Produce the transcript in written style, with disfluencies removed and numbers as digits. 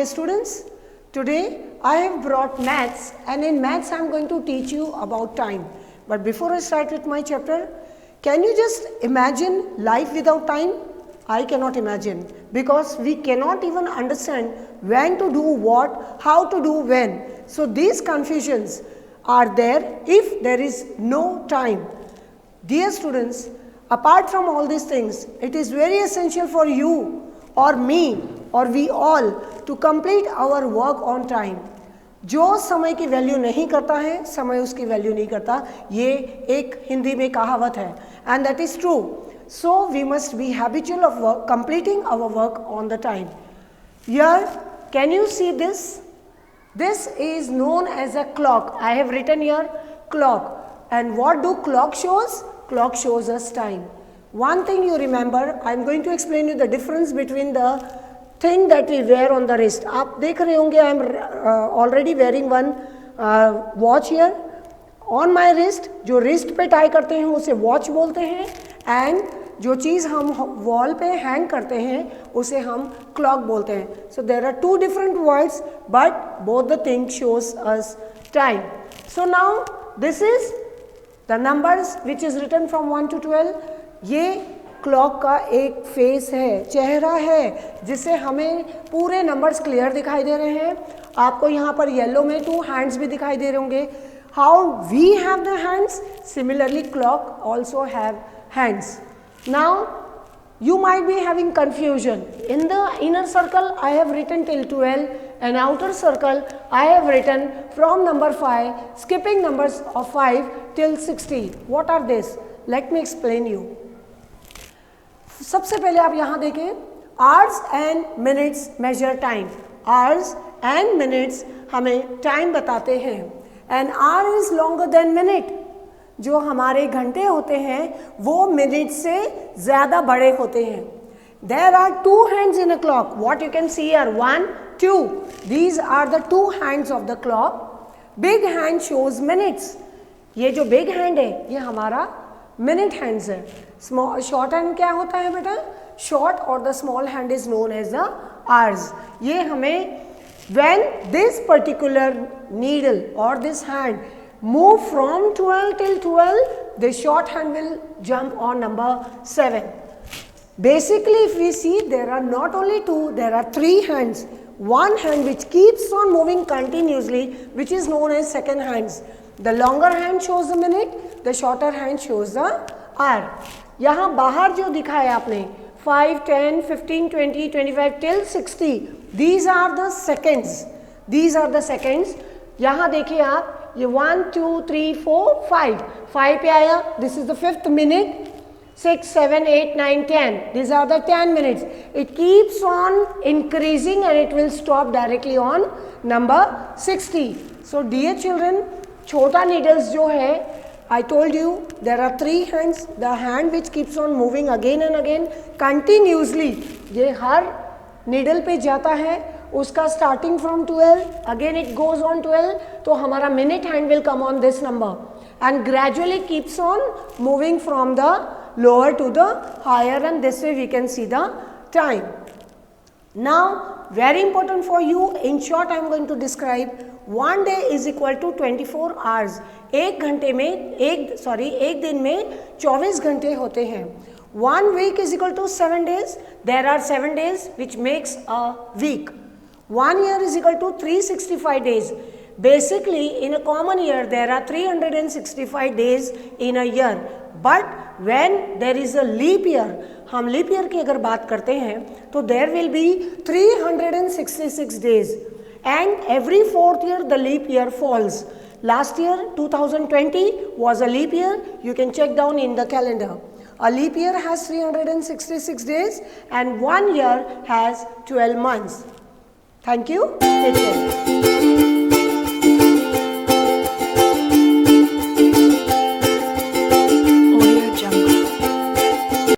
dear students, today I have brought maths, and in maths I am going to teach you about time. But before I start with my chapter, can you just imagine life without time? I cannot imagine, because we cannot even understand when to do what, how to do when. So these confusions are there if there is no time. Dear students, apart from all these things, it is very essential for you or me or we all to complete our work on time. जो समय की value नहीं करता है, समय उसकी value नहीं करता, ये एक हिंदी में कहावत है, and that is true. So we must be habitual of work, completing our work on the time. Here, can you see this? This is known as a clock. I have written here clock. And what do clock shows? Clock shows us time. One thing you remember, I am going to explain you the difference between the thing that we wear on the wrist. आप देख रहे होंगे, I am already wearing one watch here. On my wrist, जो wrist पे tie करते हैं उसे watch बोलते हैं, and जो चीज़ हम wall पे hang करते हैं उसे हम clock बोलते हैं. So there are two different words, but both the things shows us time. So now this is the numbers which is written from 1 to 12. ये क्लॉक का एक फेस है, चेहरा है, जिससे हमें पूरे नंबर्स क्लियर दिखाई दे रहे हैं. आपको यहाँ पर येलो में 2 हैंड्स भी दिखाई दे रहे होंगे. How we have the hands, similarly clock also have hands. Now you might be having confusion. In the inner circle I have written till 12, and outer circle I have written from number 5, skipping numbers of 5 till 60. What are these? Let me explain you. सबसे पहले आप यहाँ देखें, hours and minutes measure time. Hours and minutes हमें time बताते हैं, and hour is longer than minute. जो हमारे घंटे होते हैं वो मिनट से ज़्यादा बड़े होते हैं. There are 2 hands in a clock. What you can see here, 1, 2. These are the 2 hands of the clock. Big hand shows minutes. ये जो big hand है ये हमारा minute hands है. Small short hand क्या होता है बेटा? Short or the small hand is known as the hours. ये हमें when this particular needle or this hand move from 12 till 12, the short hand will jump on number 7. Basically, if we see, there are not only 2, there are 3 hands. One hand which keeps on moving continuously, which is known as second hands. The longer hand shows the minute, the shorter hand shows the hour. यहाँ बाहर जो दिखाया आपने 5, 10, 15, 20, 25 till 60, these are the seconds. These are the seconds. यहाँ देखिए आप, ये 1, 2, 3, 4, 5. 5 पे आया, this is the 5th minute. 6, 7, 8, 9, 10. These are the 10 minutes. It keeps on increasing and it will stop directly on number 60. So dear children, छोटा needles जो है, I told you there are 3 hands. The hand which keeps on moving again and again continuously, ये हर needle पे जाता है. उसका starting from 12, again it goes on 12, तो हमारा minute hand will come on this number and gradually keeps on moving from the lower to the higher, and this way we can see the time. Now very important for you, in short I am going to describe, one day is equal to 24 hours. एक घंटे में एक दिन में 24 घंटे होते हैं. 1 week is equal to 7 days. There are 7 days which makes a week. 1 year is equal to 365 days. Basically, in a common year, there are 365 days in a year. But when there is a leap year, हम leap year की अगर बात करते हैं, तो there will be 366 days. And every 4th year, the leap year falls. Last year, 2020 was a leap year. You can check down in the calendar. A leap year has 366 days, and 1 year has 12 months. Thank you. Take care.